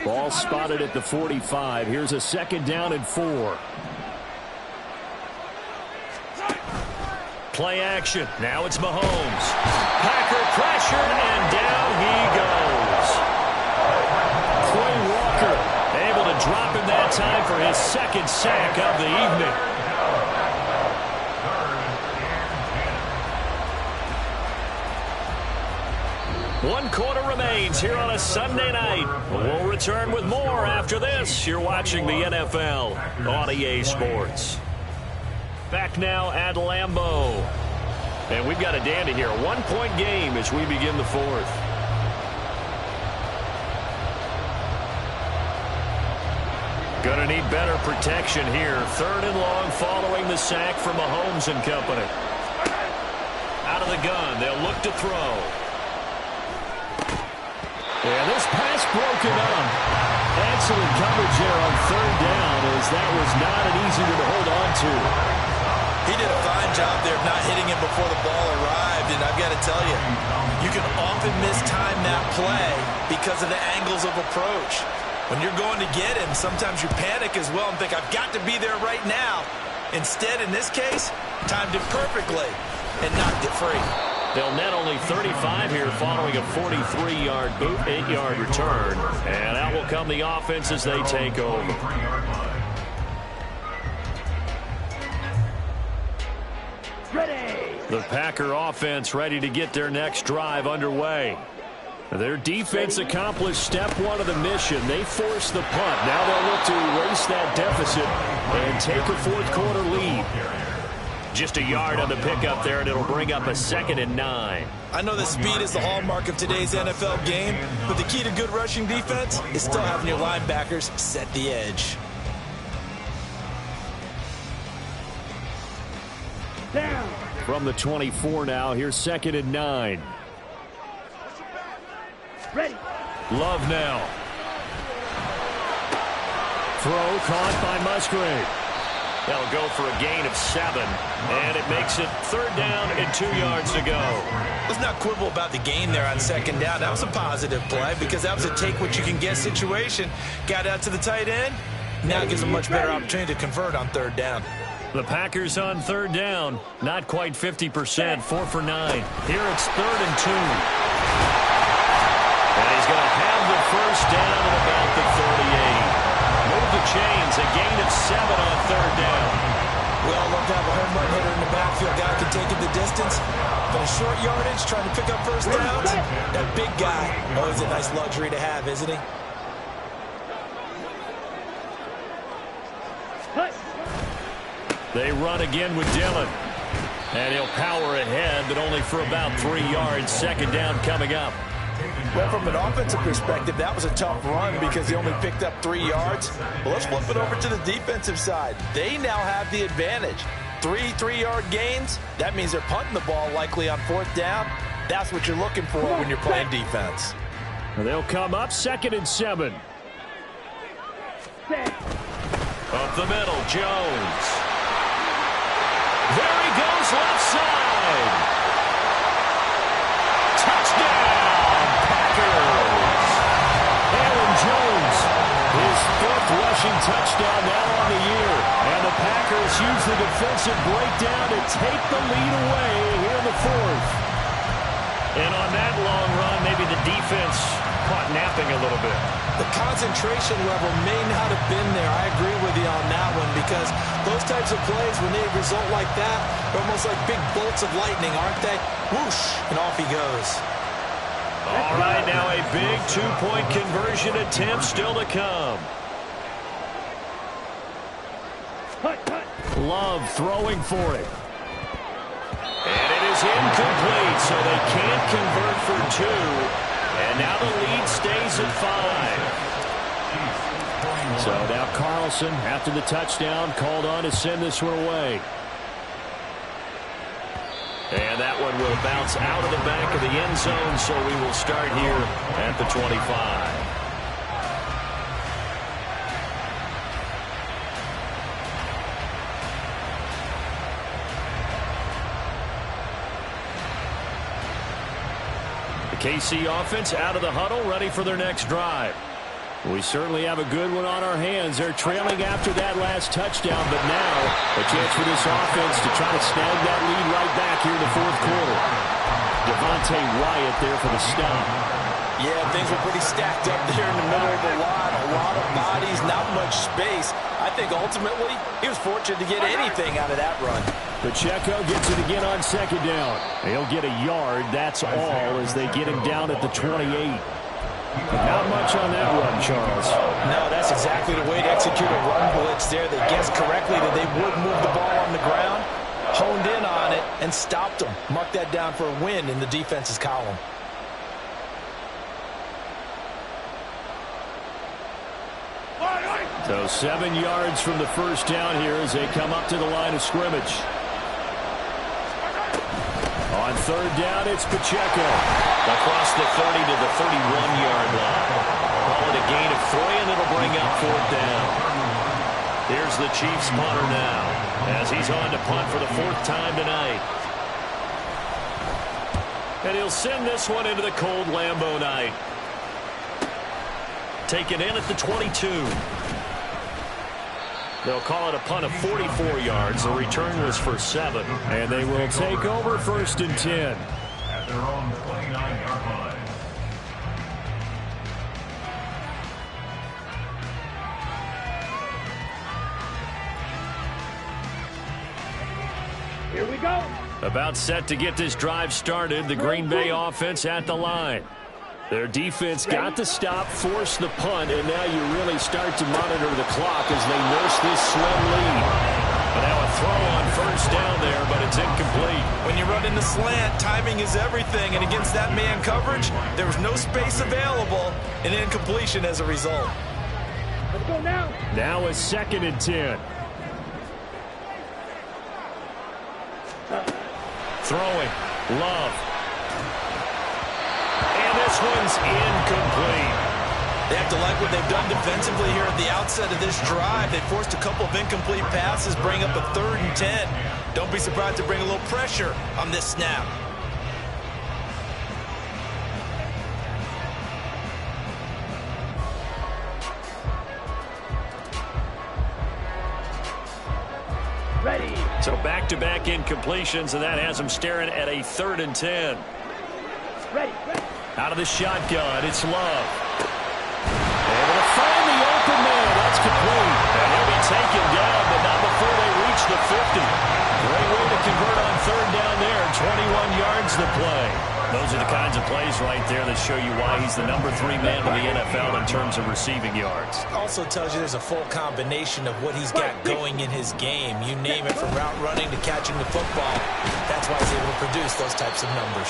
Ball spotted at the 45. Here's a 2nd down and 4. Play action. Now it's Mahomes. Packer pressured, and down he goes. Quay Walker able to drop him that time for his 2nd sack of the evening. One quarter remains here on a Sunday night. We'll return with more after this. You're watching the NFL on EA Sports. Back now at Lambeau. And we've got a dandy here. 1-point game as we begin the 4th. Gonna need better protection here. 3rd and long following the sack from Mahomes and company. Out of the gun, they'll look to throw. And this pass broken up. Excellent coverage here on 3rd down, as that was not an easy one to hold on to. He did a fine job there of not hitting him before the ball arrived, and I've got to tell you, you can often mistime that play because of the angles of approach. When you're going to get him, sometimes you panic as well and think, I've got to be there right now. Instead, in this case, timed it perfectly and knocked it free. They'll net only 35 here following a 43-yard boot, 8-yard return. And out will come the offense as they take over. Ready. The Packer offense ready to get their next drive underway. Their defense accomplished step 1 of the mission. They forced the punt. Now they'll look to erase that deficit and take a 4th quarter lead. Just a yard on the pickup there, and it'll bring up a 2nd and 9. I know that speed is the hallmark of today's NFL game, but the key to good rushing defense is still having your linebackers set the edge. Down. From the 24 now, here's 2nd and 9. Ready. Love now. Throw caught by Musgrave. They'll go for a gain of 7, and it makes it 3rd down and 2 yards to go. Let's not quibble about the gain there on 2nd down. That was a positive play because that was a take-what-you-can-get situation. Got out to the tight end. Now it gives them a much better opportunity to convert on 3rd down. The Packers on 3rd down. Not quite 50%. 4 for 9. Here it's 3rd and 2. And he's going to have the 1st down at about the 38. Move the chains, a gain of 7 on 3rd down. We all love to have a home run hitter in the backfield. Guy can take it the distance. But a short yardage, trying to pick up 1st downs, that big guy, always a nice luxury to have, isn't he? They run again with Dillon. And he'll power ahead, but only for about 3 yards. 2nd down coming up. Well, from an offensive perspective, that was a tough run because they only picked up 3 yards. Well, let's flip it over to the defensive side. They now have the advantage. 3 3-yard gains. That means they're punting the ball likely on 4th down. That's what you're looking for when you're playing defense. They'll come up 2nd and 7. Up the middle, Jones. There he goes, left side. Touchdown, Packers. Aaron Jones, his 5th rushing touchdown now on the year. And the Packers use the defensive breakdown to take the lead away here in the 4th. And on that long run, maybe the defense caught napping a little bit. The concentration level may not have been there. I agree with you on that one because those types of plays, when they result like that, are almost like big bolts of lightning, aren't they? Whoosh, and off he goes. All right, now a big 2-point conversion attempt still to come. Love throwing for it. And it is incomplete, so they can't convert for 2. And now the lead stays at 5. So now Carlson, after the touchdown, called on to send this one away. And that one will bounce out of the back of the end zone, so we will start here at the 25. KC offense out of the huddle, ready for their next drive. We certainly have a good one on our hands. They're trailing after that last touchdown, but now a chance for this offense to try to snag that lead right back here in the 4th quarter. Devontae Wyatt there for the stop. Yeah, things were pretty stacked up there in the middle of the line. A lot of bodies, not much space. I think ultimately he was fortunate to get anything out of that run. Pacheco gets it again on 2nd down. He'll get a yard, that's all, as they get him down at the 28. Not much on that run, Charles. No, that's exactly the way to execute a run blitz there. They guessed correctly that they would move the ball on the ground, honed in on it, and stopped them. Mark that down for a win in the defense's column. So 7 yards from the first down here as they come up to the line of scrimmage. On 3rd down, it's Pacheco. Across the 30 to the 31-yard line. Call it a gain of 3, and it'll bring up 4th down. Here's the Chiefs punter now, as he's on to punt for the 4th time tonight. And he'll send this one into the cold Lambeau night. Taken in at the 22. They'll call it a punt of 44 yards. The return was for 7. And they will take over 1st and 10. At their own 29-yard line. Here we go. About set to get this drive started. The Green Bay offense at the line. Their defense got the stop, forced the punt, and now you really start to monitor the clock as they nurse this slim lead. But now a throw on 1st down there, but it's incomplete. When you run in the slant, timing is everything, and against that man coverage, there was no space available, and incompletion as a result. Let's go now. Now a 2nd and 10. Throwing, Love. And this one's incomplete. They have to like what they've done defensively here at the outset of this drive. They forced a couple of incomplete passes, bring up a 3rd and 10. Don't be surprised to bring a little pressure on this snap. Ready. So back-to-back incompletions, and that has them staring at a 3rd and 10. Ready. Out of the shotgun, it's Love. Able to find the open man. That's complete. And he'll be taken down, but not before they reach the 50. Great way to convert on 3rd down there. 21 yards the play. Those are the kinds of plays right there that show you why he's the number 3 man in the NFL in terms of receiving yards. Also tells you there's a full combination of what he's got going in his game. You name it, from route running to catching the football. That's why he's able to produce those types of numbers.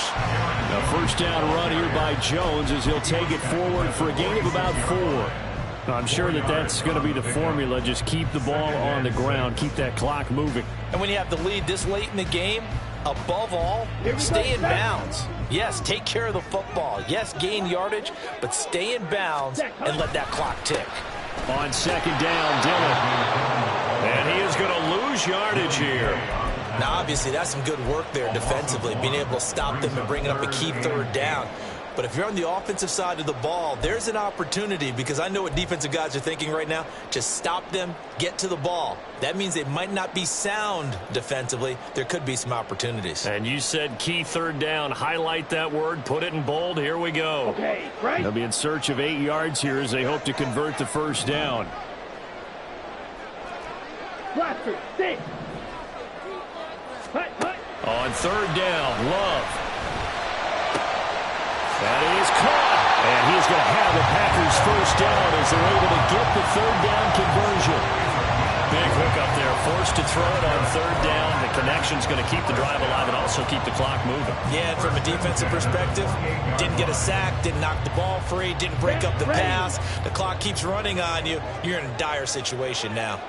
A first down run here by Jones as he'll take it forward for a gain of about 4. I'm sure that's going to be the formula. Just keep the ball on the ground. Keep that clock moving. And when you have the lead this late in the game, above all, stay in bounds. Yes, take care of the football. Yes, gain yardage, but stay in bounds and let that clock tick. On second down, Dillon. And he is going to lose yardage here. Now, obviously, that's some good work there defensively, being able to stop them and bringing up a key third down. But if you're on the offensive side of the ball, there's an opportunity, because I know what defensive guys are thinking right now. Just stop them, get to the ball. That means they might not be sound defensively. There could be some opportunities. And you said key third down. Highlight that word. Put it in bold. Here we go. Okay, right. They'll be in search of 8 yards here as they hope to convert the first down. Blaster, stay. On third down, Love. That is caught. And he is going to have the Packers first down as they're able to get the third down conversion. Big hook up there. Forced to throw it on third down. The connection's going to keep the drive alive and also keep the clock moving. Yeah, and from a defensive perspective, didn't get a sack, didn't knock the ball free, didn't break up the pass. The clock keeps running on you. You're in a dire situation now.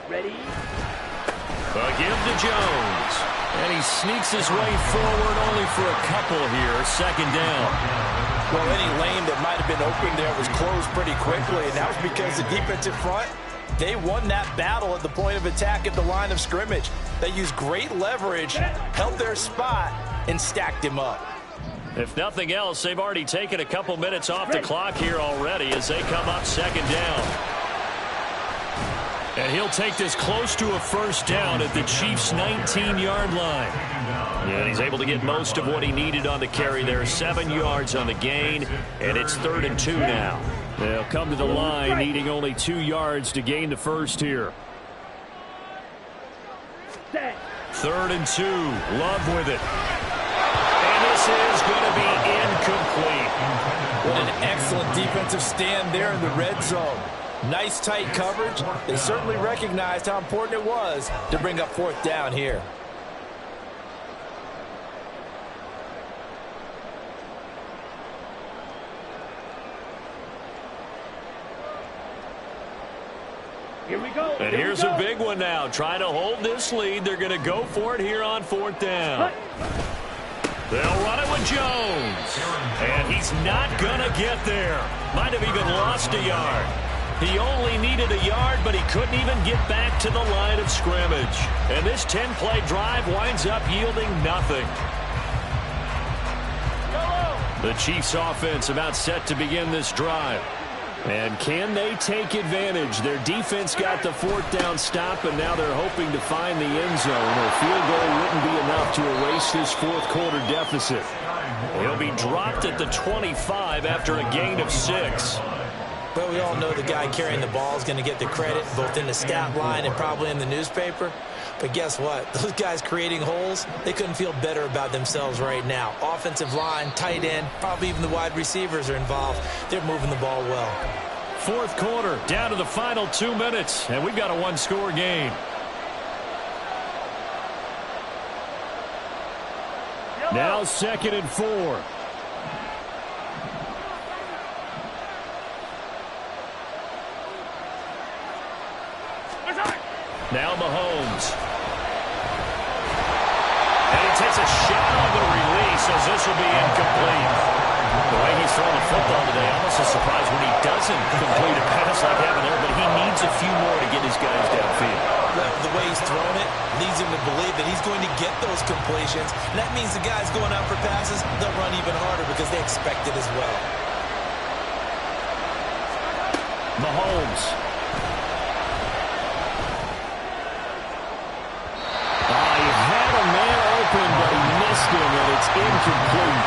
Ready? Give to Jones. And he sneaks his way forward only for a couple here. Second down. Well, any lane that might have been open there was closed pretty quickly, and that was because the defensive front, they won that battle at the point of attack at the line of scrimmage. They used great leverage, held their spot, and stacked him up. If nothing else, they've already taken a couple minutes off the clock here already as they come up second down. And he'll take this close to a first down at the Chiefs' 19-yard line. And he's able to get most of what he needed on the carry there. 7 yards on the gain, and it's 3rd and 2 now. They'll come to the line needing only 2 yards to gain the first here. 3rd and 2. Love with it. And this is going to be incomplete. What an excellent defensive stand there in the red zone. Nice tight coverage. They certainly recognized how important it was to bring up 4th down here. Here we go. And here's a big one now. Trying to hold this lead. They're going to go for it here on 4th down. They'll run it with Jones. And he's not going to get there. Might have even lost a yard. He only needed a yard, but he couldn't even get back to the line of scrimmage. And this 10-play drive winds up yielding nothing. The Chiefs' offense about set to begin this drive. And can they take advantage? Their defense got the 4th down stop, and now they're hoping to find the end zone. A field goal wouldn't be enough to erase this 4th quarter deficit. He'll be dropped at the 25 after a gain of 6. Well, we all know the guy carrying the ball is going to get the credit, both in the stat line and probably in the newspaper. But guess what? Those guys creating holes, they couldn't feel better about themselves right now. Offensive line, tight end, probably even the wide receivers are involved. They're moving the ball well. 4th quarter, down to the final 2 minutes, and we've got a 1-score game. Now 2nd and 4. Now Mahomes. And he takes a shot on the release as this will be incomplete. The way he's throwing the football today, almost a surprise when he doesn't complete a pass like that there, but he needs a few more to get his guys downfield. The way he's throwing it leads him to believe that he's going to get those completions. And that means the guys going out for passes, they'll run even harder because they expect it as well. Mahomes. But he missed him, and it's incomplete.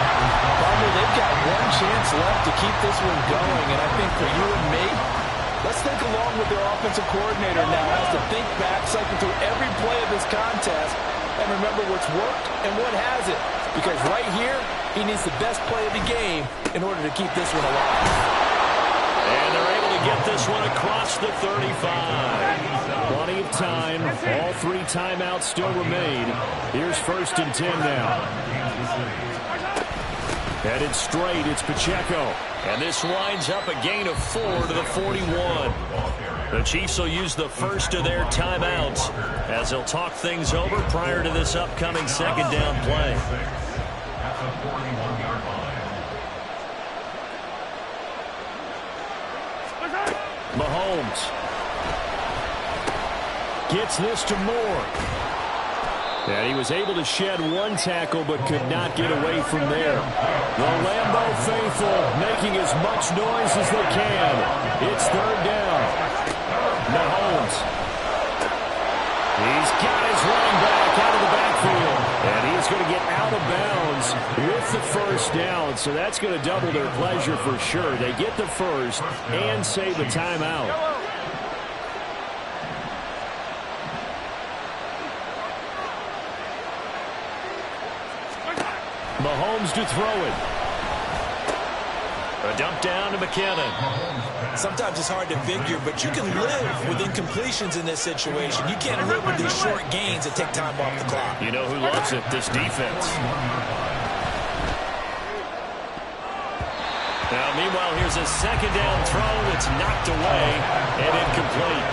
Bummer, they've got one chance left to keep this one going, and I think for you and me, let's think along with their offensive coordinator now. Has to think back, cycle through every play of this contest, and remember what's worked and what hasn't. because right here, he needs the best play of the game in order to keep this one alive. And they're able to get this one across the 35. Plenty of time. All 3 timeouts still remain. Here's 1st and 10 now. Headed straight, it's Pacheco. And this winds up a gain of 4 to the 41. The Chiefs will use the first of their timeouts as they'll talk things over prior to this upcoming 2nd down play. At the 41-yard line. Mahomes gets this to Moore. And he was able to shed 1 tackle but could not get away from there. The Lambeau faithful making as much noise as they can. It's 3rd down. Mahomes. He's got his running back out of the backfield. And he's going to get out of bounds with the 1st down. So that's going to double their pleasure for sure. They get the 1st and save a timeout. Mahomes to throw it. A dump down to McKinnon. Sometimes it's hard to figure, but you can live with incompletions in this situation. You can't live with these short gains that take time off the clock. You know who loves it? This defense. Now, meanwhile, here's a 2nd down throw that's knocked away and incomplete.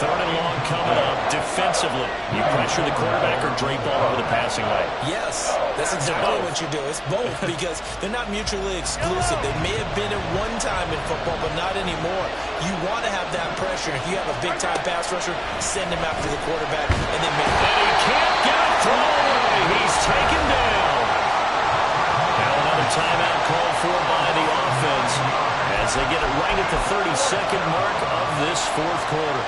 3rd and long coming up defensively. You pressure the quarterback or drape all over the passing lane? Yes, that's exactly what you do. It's both because they're not mutually exclusive. They may have been at one time in football, but not anymore. You want to have that pressure. If you have a big-time pass rusher, send him after the quarterback and then make it. And he can't get a throw away. He's taken down. Now another timeout called for by the offense as they get it right at the 32nd mark of this 4th quarter.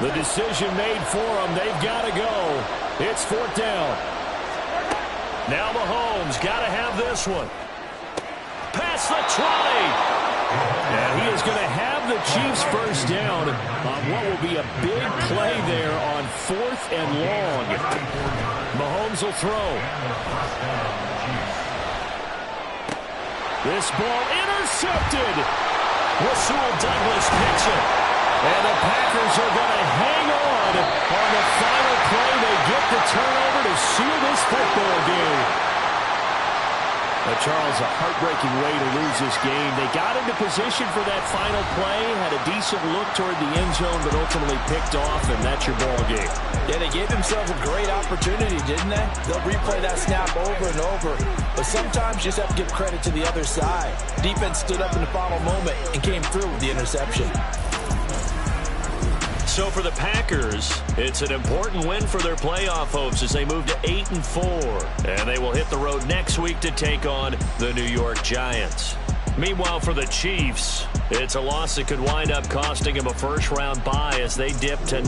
The decision made for them. They've got to go. It's 4th down. Now Mahomes got to have this one. Past the 20. And he is going to have the Chiefs 1st down on what will be a big play there on 4th and long. Mahomes will throw. This ball intercepted. Rasul Douglas picks it. And the Packers are going to hang on the final play. They get the turnover to seal this football game. Charles, a heartbreaking way to lose this game. They got into position for that final play, had a decent look toward the end zone, but ultimately picked off, and that's your ball game. Yeah, they gave themselves a great opportunity, didn't they? They'll replay that snap over and over. But sometimes you just have to give credit to the other side. Defense stood up in the final moment and came through with the interception. So for the Packers, it's an important win for their playoff hopes as they move to 8-4. And they will hit the road next week to take on the New York Giants. Meanwhile, for the Chiefs, it's a loss that could wind up costing them a first-round bye as they dip to